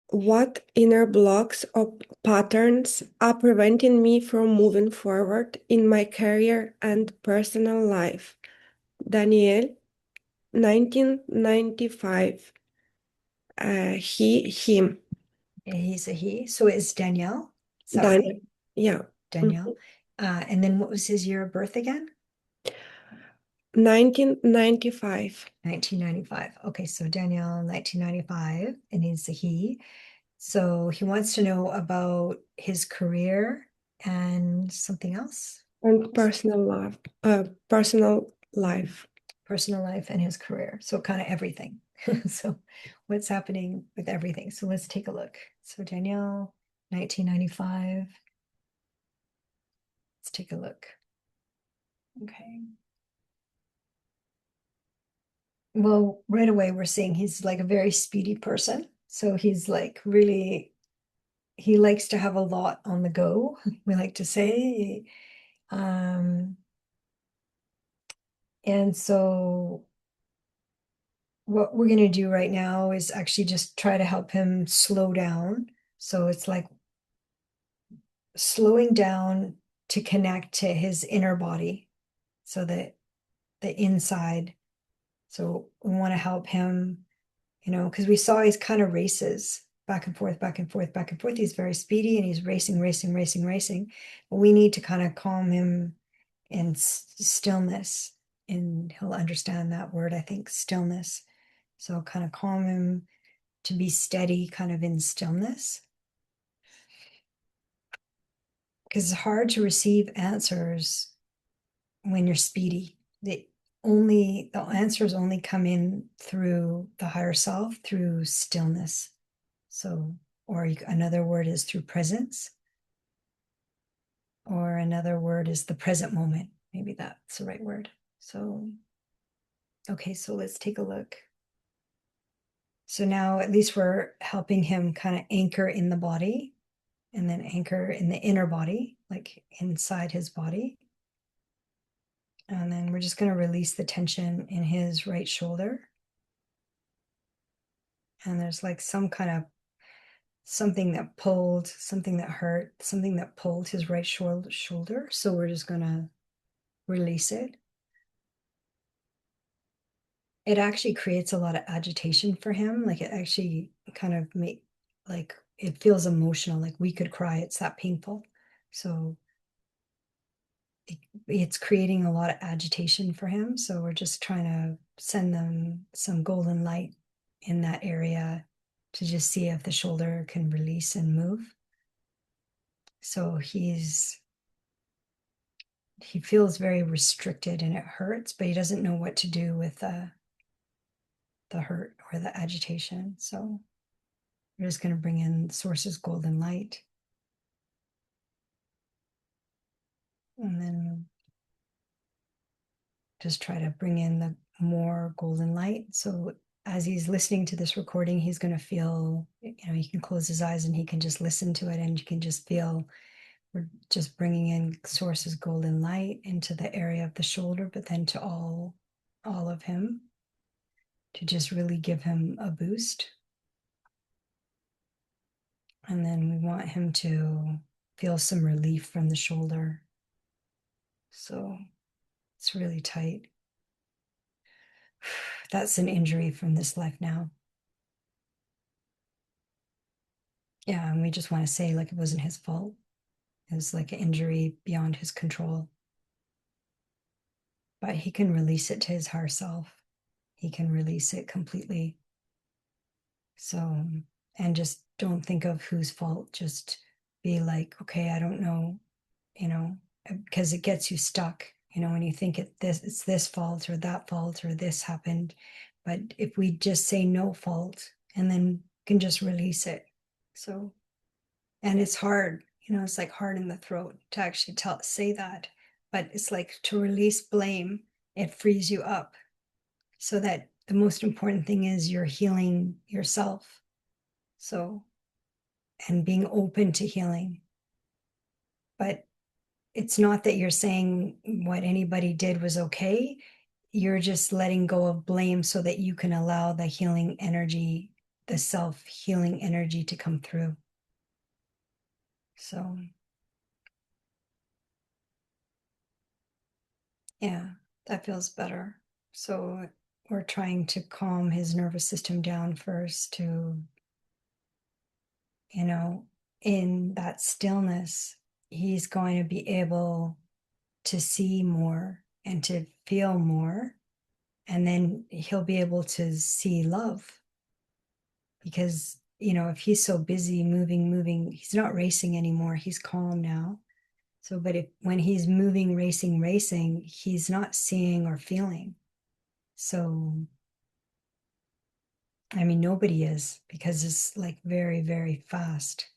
What inner blocks or patterns are preventing me from moving forward in my career and personal life? Daniel, 1995. Him. He's a he. So it's Danielle. Is that right? Daniel. Yeah. Danielle. Mhm. And then what was his year of birth again? 1995. 1995. Okay, so Danielle, 1995, and he's a he. So he wants to know about his career and something else, And personal life. personal life and his career. So kind of everything. So what's happening with everything? So let's take a look. So Danielle, 1995. Let's take a look. Okay. Well, right away we're seeing he's like a very speedy person. So he's like really, he likes to have a lot on the go, we like to say. Um, and so what we're going to do right now is actually just try to help him slow down. So it's like slowing down to connect to his inner body, so that the inside. So we want to help him, because we saw he's kind of races back and forth, back and forth, back and forth. He's very speedy and he's racing, racing, racing, racing. But we need to kind of calm him in stillness. And he'll understand that word, I think, stillness. So kind of calm him to be steady, kind of in stillness. Because it's hard to receive answers when you're speedy. The answers only come in through the higher self, through stillness. So, or another word is through presence, or another word is the present moment. Maybe that's the right word. So, okay, so let's take a look. So now at least we're helping him kind of anchor in the body and then anchor in the inner body, like inside his body. And then we're just going to release the tension in his right shoulder. And there's like some kind of something that pulled, something that hurt, something that pulled his right shoulder. So we're just going to release it. It actually creates a lot of agitation for him. Like it actually kind of like it feels emotional, like we could cry. It's that painful. So it's creating a lot of agitation for him. So we're just trying to send them some golden light in that area to just see if the shoulder can release and move. So he feels very restricted and it hurts, but he doesn't know what to do with the hurt or the agitation. So we're just going to bring in sources golden light. And then just try to bring in the more golden light. So as he's listening to this recording, he's going to feel, he can close his eyes and he can just listen to it and you can just feel we're just bringing in sources golden light into the area of the shoulder, but then to all of him to just really give him a boost. And then we want him to feel some relief from the shoulder. So it's really tight. That's an injury from this life now. Yeah, and we just want to say like it wasn't his fault. It was like an injury beyond his control. But he can release it to his higher self. He can release it completely. So, and just don't think of whose fault. Just be like, okay, I don't know, because it gets you stuck. When you think it's this fault or that fault or this happened. But if we just say no fault and then can just release it. So, and it's hard, it's like hard in the throat to actually say that, but it's like to release blame. It frees you up so that the most important thing is you're healing yourself. So, and being open to healing. But it's not that you're saying what anybody did was okay. You're just letting go of blame so that you can allow the healing energy the self-healing energy to come through. So yeah, that feels better. So we're trying to calm his nervous system down first to, in that stillness, he's going to be able to see more and to feel more. And then he'll be able to see love. Because, if he's so busy moving, he's not racing anymore. He's calm now. So, but when he's moving, racing, he's not seeing or feeling. So, I mean, nobody is, because it's like very, very fast.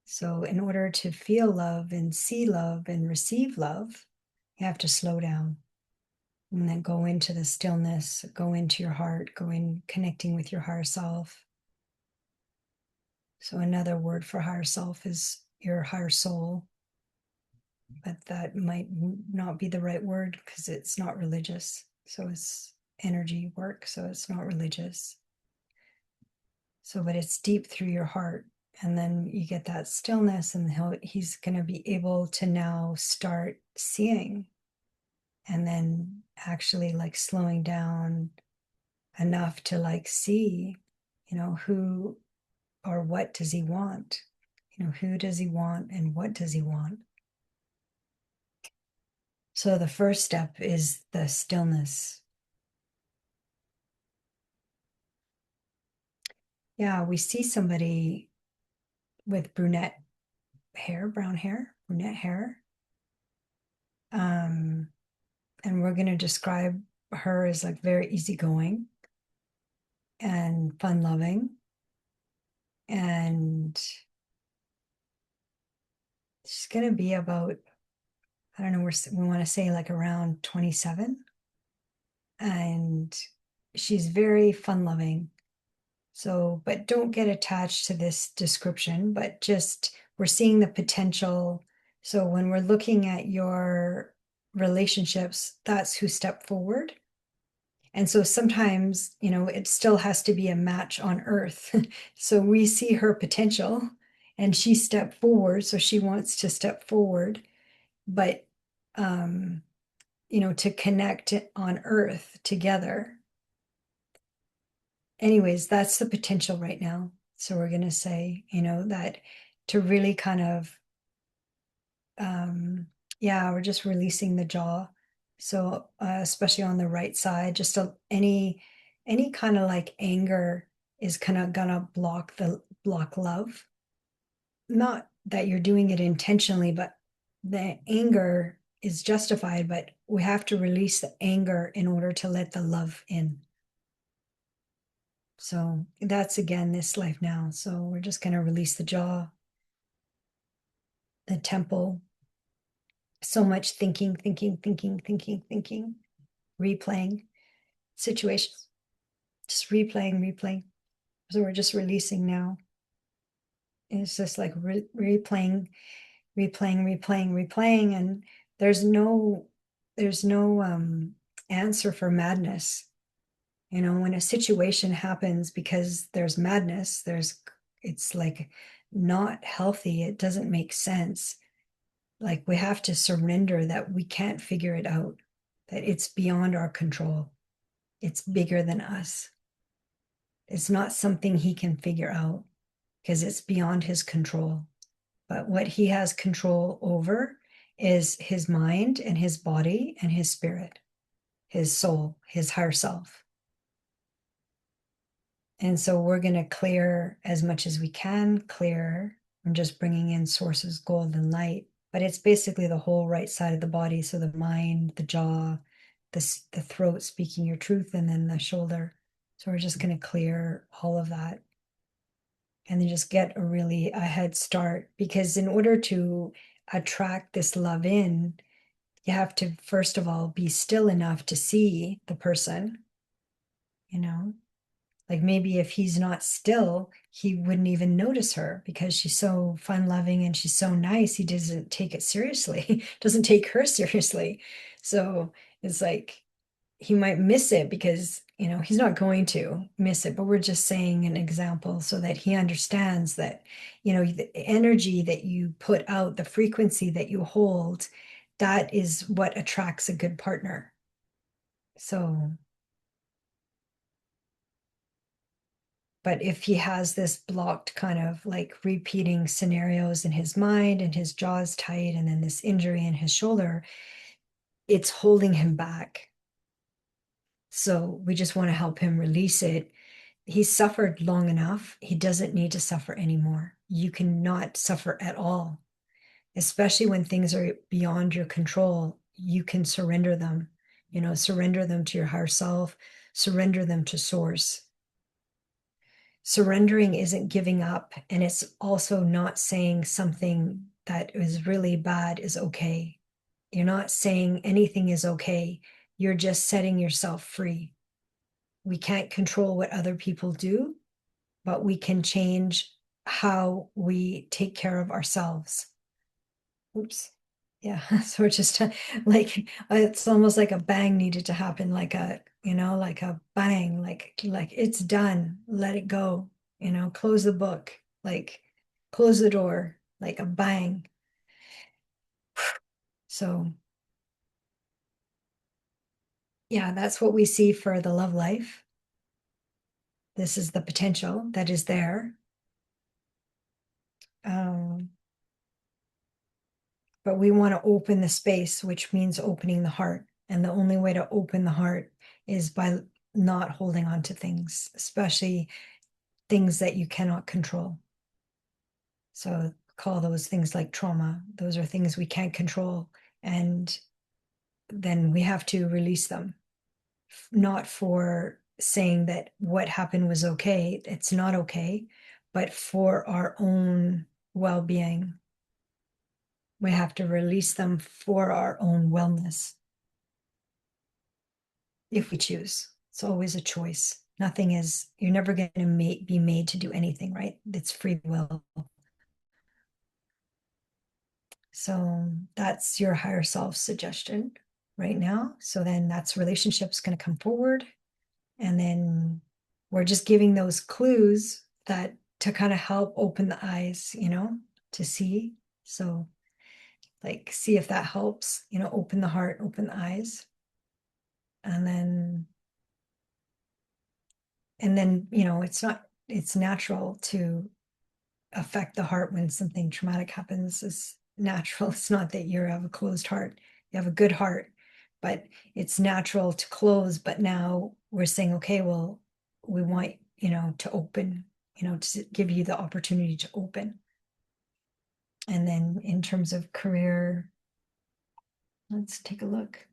So, in order to feel love and see love and receive love, you have to slow down and then go into the stillness, go into your heart, go in connecting with your higher self. So, another word for higher self is your higher soul, but that might not be the right word because it's not religious. So, it's energy work, so it's not religious. So, but it's deep through your heart. And then you get that stillness, and he's going to be able to now start seeing, and then actually like slowing down enough to like see, who or what does he want? Who does he want and what does he want? So the first step is the stillness. Yeah, we see somebody with brunette hair, brown hair, brunette hair. And we're going to describe her as like very easygoing and fun loving. And she's going to be about, I don't know, we want to say like around 27. And she's very fun loving. So, but don't get attached to this description, but just we're seeing the potential. So when we're looking at your relationships, that's who stepped forward. And so sometimes, it still has to be a match on earth. So we see her potential and she stepped forward. So she wants to step forward, but, to connect on earth together. Anyways, that's the potential right now. So we're going to say, that to really kind of, yeah, we're just releasing the jaw. So especially on the right side, just any kind of like anger is kind of gonna block love. Not that you're doing it intentionally, but the anger is justified, but we have to release the anger in order to let the love in. So that's again this life now. So we're just going to release the jaw, the temple. So much thinking, replaying situations, just replaying. So we're just releasing now. It's just like replaying, and there's no answer for madness. When a situation happens because there's madness, it's like not healthy. It doesn't make sense. Like we have to surrender that we can't figure it out, that it's beyond our control. It's bigger than us. It's not something he can figure out because it's beyond his control. But what he has control over is his mind and his body and his spirit, his soul, his higher self. And so we're going to clear as much as we can, clear. I'm just bringing in sources, gold and light, but it's basically the whole right side of the body. So the mind, the jaw, the throat speaking your truth, and then the shoulder. So we're just going to clear all of that. And then just get a head start, because in order to attract this love in, you have to, first of all, be still enough to see the person, like maybe if he's not still, he wouldn't even notice her because she's so fun loving and she's so nice. He doesn't take it seriously, doesn't take her seriously. So it's like he might miss it because he's not going to miss it, but we're just saying an example so that he understands that, the energy that you put out, the frequency that you hold, that is what attracts a good partner. So, but if he has this blocked kind of like repeating scenarios in his mind and his jaw's tight and then this injury in his shoulder, it's holding him back. So we just want to help him release it. He's suffered long enough. He doesn't need to suffer anymore. You cannot suffer at all, especially when things are beyond your control. You can surrender them, surrender them to your higher self, surrender them to source. Surrendering isn't giving up, and it's also not saying something that is really bad is okay. You're not saying anything is okay. You're just setting yourself free. We can't control what other people do, but we can change how we take care of ourselves. Oops. Yeah. So we're just like, it's almost like a bang needed to happen, like like a bang, like it's done. Let it go, close the book, like close the door, like a bang. So yeah, that's what we see for the love life. This is the potential that is there. Um, but we want to open the space, which means opening the heart. And the only way to open the heart is by not holding on to things, especially things that you cannot control. So call those things like trauma. Those are things we can't control. And then we have to release them, not for saying that what happened was okay. It's not okay, but for our own well being. We have to release them for our own wellness if we choose. It's always a choice. Nothing is, you're never going to be made to do anything, right? It's free will. So that's your higher self suggestion right now. So then that's relationships going to come forward. And then we're just giving those clues that to kind of help open the eyes, to see. So like see if that helps, open the heart, open the eyes. And then it's natural to affect the heart when something traumatic happens. Is natural. It's not that you have a closed heart. You have a good heart, but it's natural to close. But now we're saying, okay, well, we want, to open, to give you the opportunity to open. And then in terms of career, let's take a look.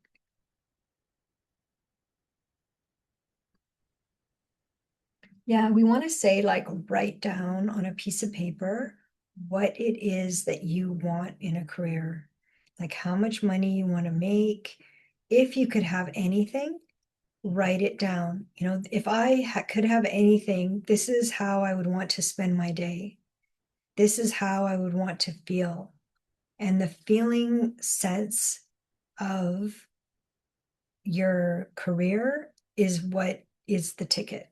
Yeah, we want to say, like, write down on a piece of paper what it is that you want in a career, like how much money you want to make. If you could have anything, write it down. If I could have anything, this is how I would want to spend my day. This is how I would want to feel. And the feeling sense of your career is what is the ticket.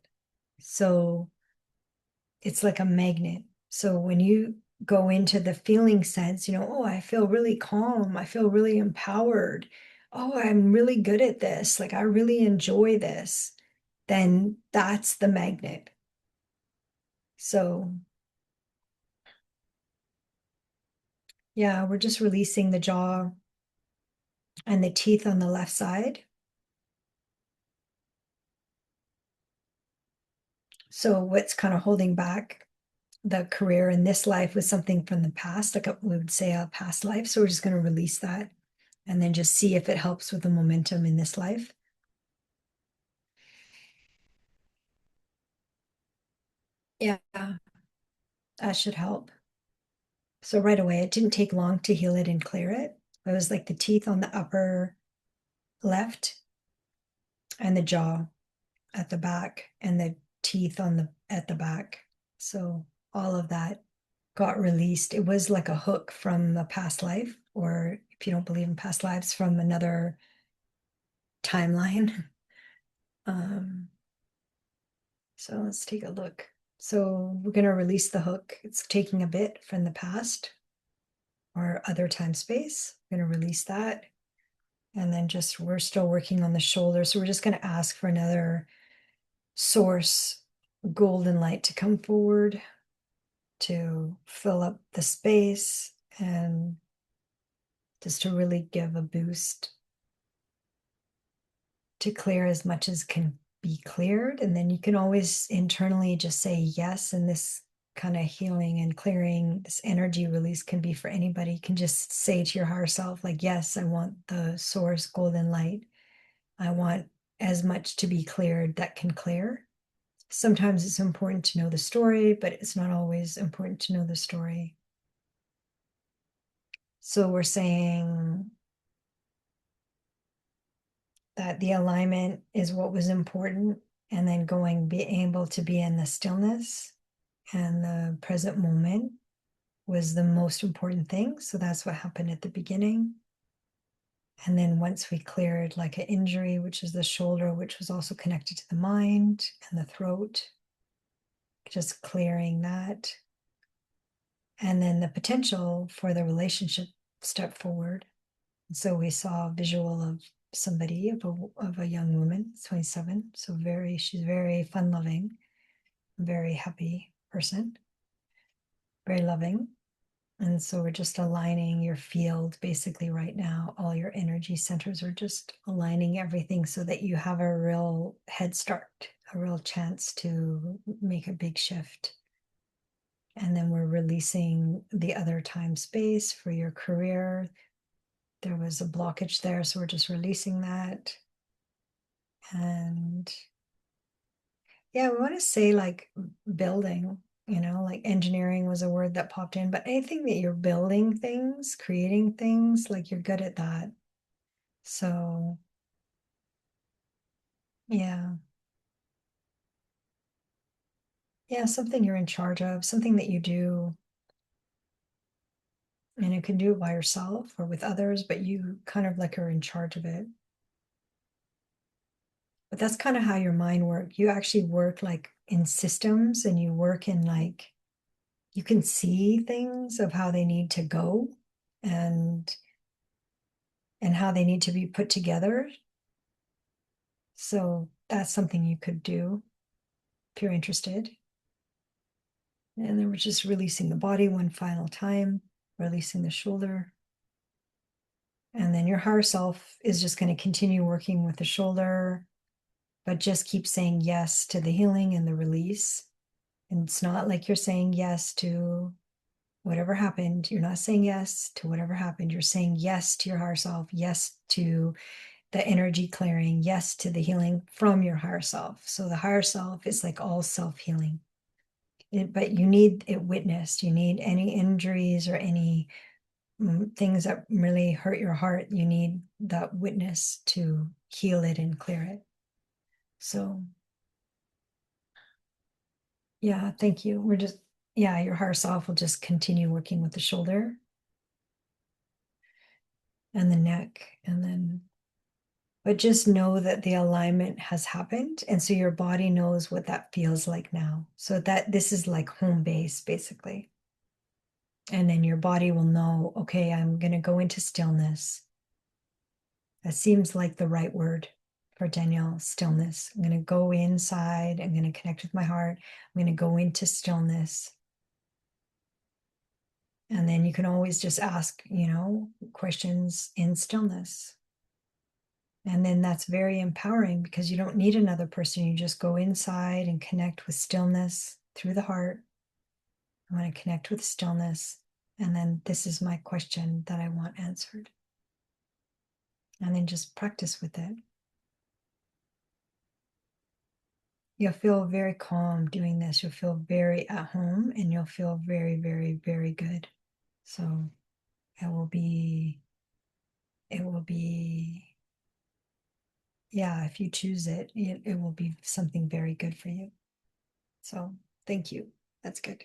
So it's like a magnet. So when you go into the feeling sense, oh, I feel really calm. I feel really empowered. Oh, I'm really good at this. Like I really enjoy this. Then that's the magnet. So yeah, we're just releasing the jaw and the teeth on the left side. So what's kind of holding back the career in this life was something from the past, like we would say a past life. So we're just going to release that and then just see if it helps with the momentum in this life. Yeah, that should help. So right away, it didn't take long to heal it and clear it. It was like the teeth on the upper left and the jaw at the back and the teeth on the at the back. So all of that got released. It was like a hook from a past life, or if you don't believe in past lives, from another timeline. So let's take a look. So we're going to release the hook. It's taking a bit from the past or other time space. We're going to release that. And then just, we're still working on the shoulder. So we're just going to ask for another source golden light to come forward to fill up the space and just to really give a boost to clear as much as can be cleared. And then you can always internally just say yes. And this kind of healing and clearing, this energy release can be for anybody. You can just say to your higher self, like, yes, I want the source golden light. I want as much to be cleared that can clear. Sometimes it's important to know the story, but it's not always important to know the story. So we're saying that the alignment is what was important, and then being able to be in the stillness and the present moment was the most important thing. So that's what happened at the beginning. And then once we cleared like an injury, which is the shoulder, which was also connected to the mind and the throat, just clearing that. And then the potential for the relationship step forward. So we saw a visual of somebody, of a young woman, 27. So she's very fun loving, very happy person, very loving. And so we're just aligning your field basically right now. All your energy centers are just aligning everything so that you have a real head start, a real chance to make a big shift. And then we're releasing the other time space for your career. There was a blockage there, so we're just releasing that. And yeah, we want to say like building, like engineering was a word that popped in, but anything that you're building things, creating things, like you're good at that. So yeah. Yeah, something you're in charge of, something that you do, and you can do it by yourself or with others, but you kind of like are in charge of it. But that's kind of how your mind works. You actually work like in systems, and you work in like, you can see things of how they need to go and how they need to be put together. So that's something you could do if you're interested. And then we're just releasing the body one final time, releasing the shoulder. And then your higher self is just going to continue working with the shoulder, but just keep saying yes to the healing and the release. And it's not like you're saying yes to whatever happened. You're not saying yes to whatever happened. You're saying yes to your higher self, yes to the energy clearing, yes to the healing from your higher self. So the higher self is like all self-healing. But you need it witnessed. You need any injuries or any things that really hurt your heart. You need that witness to heal it and clear it. So yeah, thank you. Your higher self will just continue working with the shoulder and the neck, and then but just know that the alignment has happened, and so your body knows what that feels like now, so that this is like home base basically. And then your body will know, okay, I'm going to go into stillness. That seems like the right word for Danielle. Stillness. I'm going to go inside, I'm going to connect with my heart, I'm going to go into stillness. And then you can always just ask, questions in stillness. And then that's very empowering because you don't need another person. You just go inside and connect with stillness through the heart. I want to connect with stillness. And then this is my question that I want answered. And then just practice with it. You'll feel very calm doing this. You'll feel very at home, and you'll feel very, very, very good. So it will be, yeah, if you choose it, it will be something very good for you. So thank you. That's good.